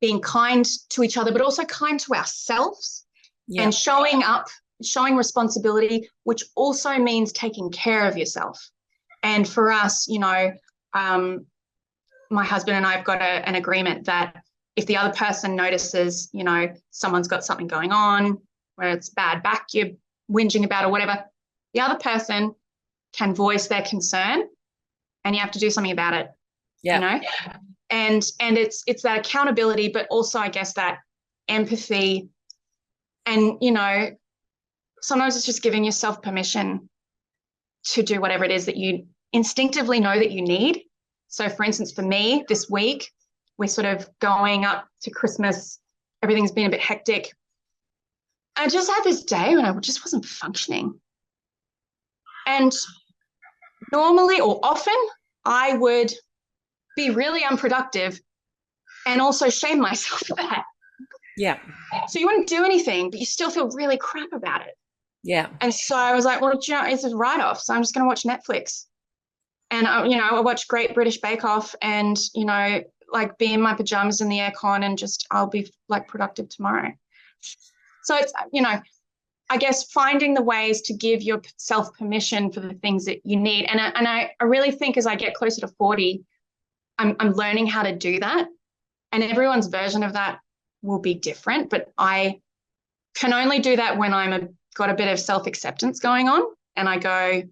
being kind to each other, but also kind to ourselves. Yeah. And showing up, showing responsibility, which also means taking care of yourself. And for us, my husband and I have got an agreement that if the other person notices, someone's got something going on, where it's bad back you're whinging about or whatever, the other person can voice their concern and you have to do something about it. Yeah. And it's that accountability, but also I guess that empathy. And, sometimes it's just giving yourself permission to do whatever it is that you instinctively know that you need. So, for instance, for me this week, we're sort of going up to Christmas. Everything's been a bit hectic. I just had this day when I just wasn't functioning. And normally or often I would be really unproductive and also shame myself for that. Yeah. So you wouldn't do anything, but you still feel really crap about it. Yeah. And so I was like, well, it's a write-off, so I'm just going to watch Netflix. And, I watch Great British Bake Off and, like be in my pajamas in the aircon and just I'll be like productive tomorrow. So it's, I guess finding the ways to give yourself permission for the things that you need. And I really think as I get closer to 40, I'm learning how to do that. And everyone's version of that will be different, but I can only do that when got a bit of self-acceptance going on. And I go,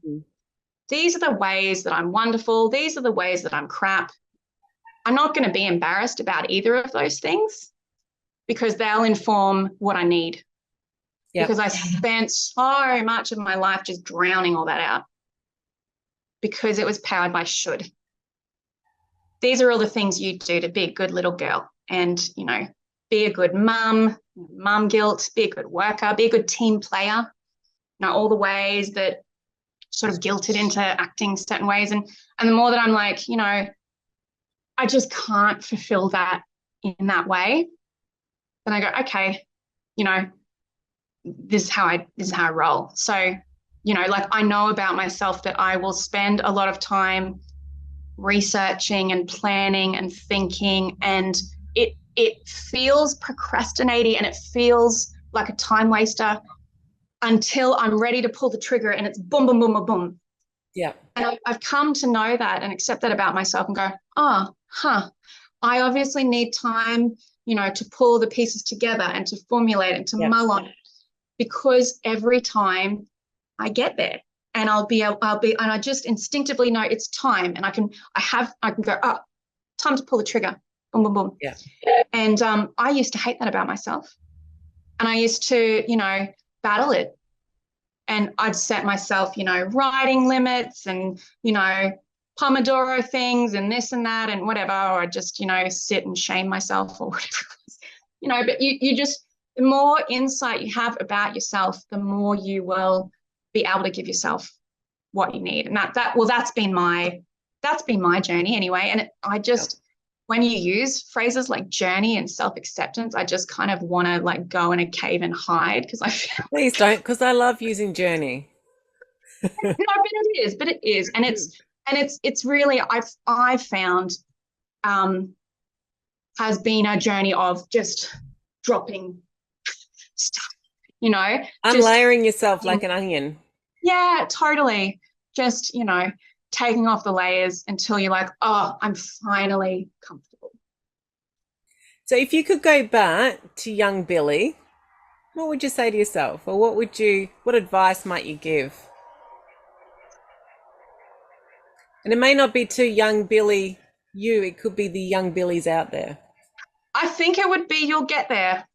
these are the ways that I'm wonderful. These are the ways that I'm crap. I'm not going to be embarrassed about either of those things because they'll inform what I need. Yep. Because I spent so much of my life just drowning all that out because it was powered by should. These are all the things you do to be a good little girl and, be a good mum guilt, be a good worker, be a good team player, all the ways that sort of guilted into acting certain ways. And the more that I'm like, I just can't fulfill that in that way. Then I go, okay, this is how I roll. So, like I know about myself that I will spend a lot of time researching and planning and thinking, and it feels procrastinating and it feels like a time waster until I'm ready to pull the trigger and it's boom, boom, boom, boom, boom. Yeah. And I've come to know that and accept that about myself and go, oh, I obviously need time, to pull the pieces together and to formulate and to mull on it, because every time I get there and and I just instinctively know it's time, and I can go, oh, time to pull the trigger, boom, boom, boom. Yeah. And I used to hate that about myself. And I used to, battle it. And I'd set myself, writing limits and, Pomodoro things and this and that and whatever, or I'd just, sit and shame myself or whatever it was. But you just, the more insight you have about yourself, the more you will be able to give yourself what you need. And that's been my journey anyway. And I just, when you use phrases like journey and self-acceptance, I just kind of want to like go in a cave and hide, because I feel Please don't, because I love using journey. no, but it is. And it's really, I've found has been a journey of just dropping stuff, Unlayering yourself like an onion. Yeah, totally. Just, taking off the layers until you're like, oh, I'm finally comfortable. So if you could go back to young Billie, what would you say to yourself? Or what advice might you give? And it may not be to young Billie, it could be the young Billies out there. I think it would be, you'll get there.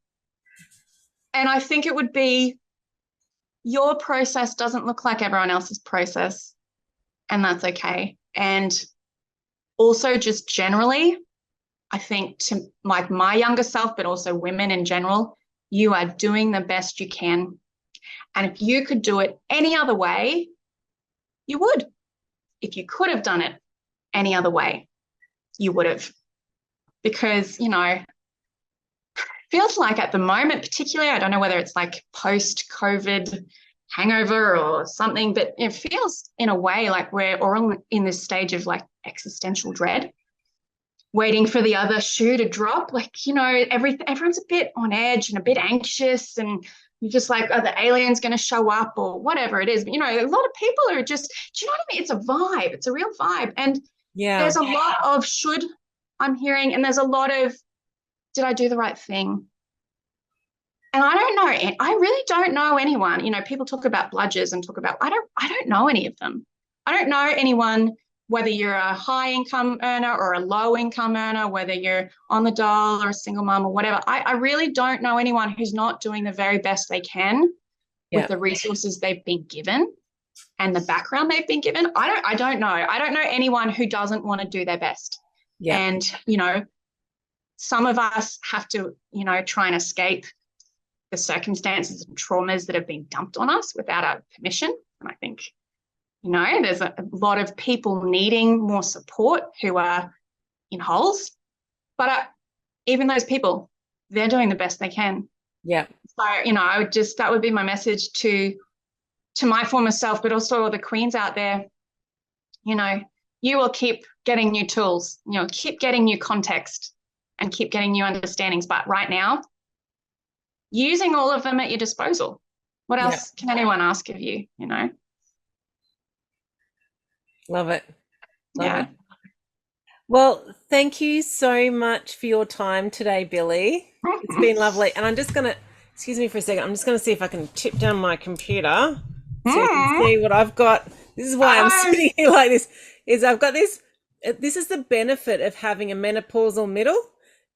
And I think it would be, your process doesn't look like everyone else's process, and that's okay. And also just generally, I think to like my younger self, but also women in general, you are doing the best you can. And if you could do it any other way, you would. If you could have done it any other way, you would have. Because, feels like at the moment, particularly, I don't know whether it's like post-COVID hangover or something, but it feels in a way like we're all in this stage of like existential dread, waiting for the other shoe to drop. Like, everyone's a bit on edge and a bit anxious, and you're just like, are the aliens going to show up or whatever it is? But, a lot of people are just, do you know what I mean? It's a vibe. It's a real vibe. And there's a lot of should, I'm hearing, and there's a lot of, did I do the right thing? And I don't know. I really don't know anyone. People talk about bludgers and talk about, I don't know any of them. I don't know anyone, whether you're a high income earner or a low income earner, whether you're on the dole or a single mom or whatever. I really don't know anyone who's not doing the very best they can with the resources they've been given and the background they've been given. I don't know. I don't know anyone who doesn't want to do their best. Yeah. And, some of us have to, try and escape the circumstances and traumas that have been dumped on us without our permission. And I think, there's a lot of people needing more support who are in holes. But even those people, they're doing the best they can. Yeah. So, I would just, that would be my message to my former self, but also all the queens out there. You will keep getting new tools, keep getting new context and keep getting new understandings. But right now, using all of them at your disposal. What else can anyone ask of you, Love it. Love it. Well, thank you so much for your time today, Billie. It's been lovely. And I'm just going to, excuse me for a second, I'm just going to see if I can tip down my computer so you can see what I've got. This is why I'm sitting here like this, is I've got this. This is the benefit of having a menopausal middle.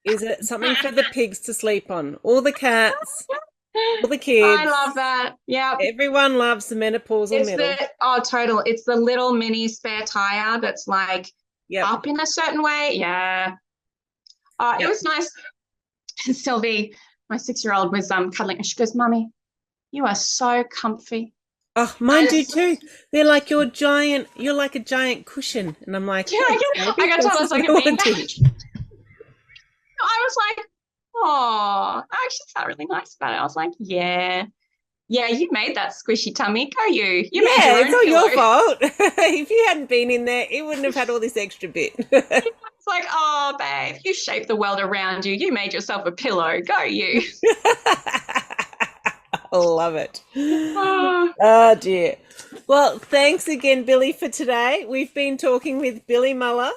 Is it something for the pigs to sleep on? All the cats, all the kids. I love that. Yeah. Everyone loves the menopausal middle. Total. It's the little mini spare tire that's like up in a certain way. Yeah. It was nice. Sylvie, my 6-year-old, was cuddling and she goes, Mummy, you are so comfy. Oh, mine do too. They're like you're like a giant cushion. And I'm like, I got to tell us like I was like, oh, I actually felt really nice about it. I was like, yeah. Yeah, you made that squishy tummy. Go you. You made Yeah, your it's own all your pillow. fault. If you hadn't been in there, it wouldn't have had all this extra bit. It's like, oh, babe, you shaped the world around you. You made yourself a pillow. Go you. I love it. Oh, Oh dear. Well, thanks again, Billie, for today. We've been talking with Billie Muller,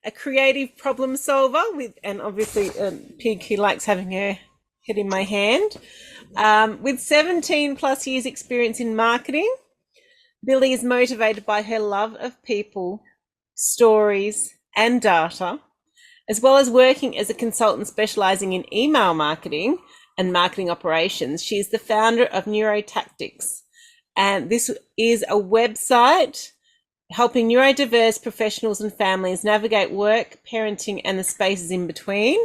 a creative problem solver and obviously a pig who likes having her head in my hand. With 17 plus years experience in marketing, Billie is motivated by her love of people, stories, and data, as well as working as a consultant specializing in email marketing and marketing operations. She is the founder of Neurotactics, and this is a website helping neurodiverse professionals and families navigate work, parenting, and the spaces in between.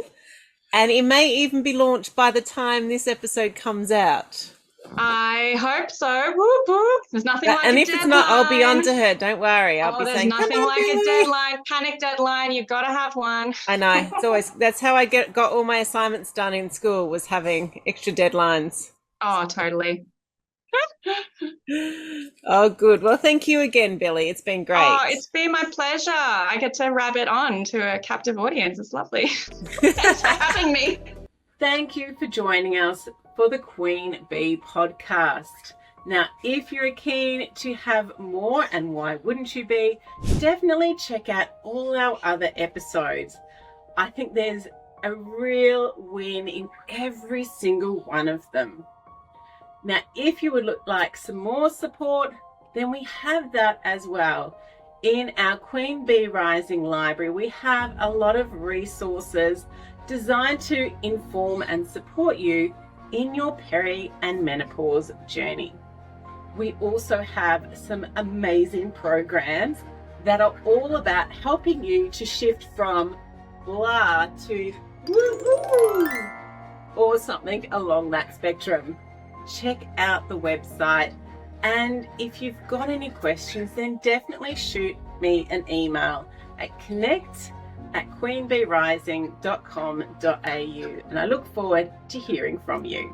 And it may even be launched by the time this episode comes out. I hope so. Whoop, whoop. There's nothing like And a if it's not, I'll be on deadline. to her. Don't worry. I'll be There's saying, come nothing on, like a Billie. deadline, panic deadline. You've got to have one. I know. It's always, that's how I got all my assignments done in school, was having extra deadlines. Oh, totally. Oh, good. Well, thank you again, Billie. It's been great. Oh, it's been my pleasure. I get to rabbit on to a captive audience. It's lovely. Thanks for having me. Thank you for joining us for the Queen Bee podcast. Now, if you're keen to have more, and why wouldn't you be, definitely check out all our other episodes. I think there's a real win in every single one of them. Now, if you would like some more support, then we have that as well. In our Queen Bee Rising library, we have a lot of resources designed to inform and support you in your peri and menopause journey. We also have some amazing programs that are all about helping you to shift from blah to woo-hoo, or something along that spectrum. Check out the website, and if you've got any questions, then definitely shoot me an email at connect@queenbeerising.com.au, and I look forward to hearing from you.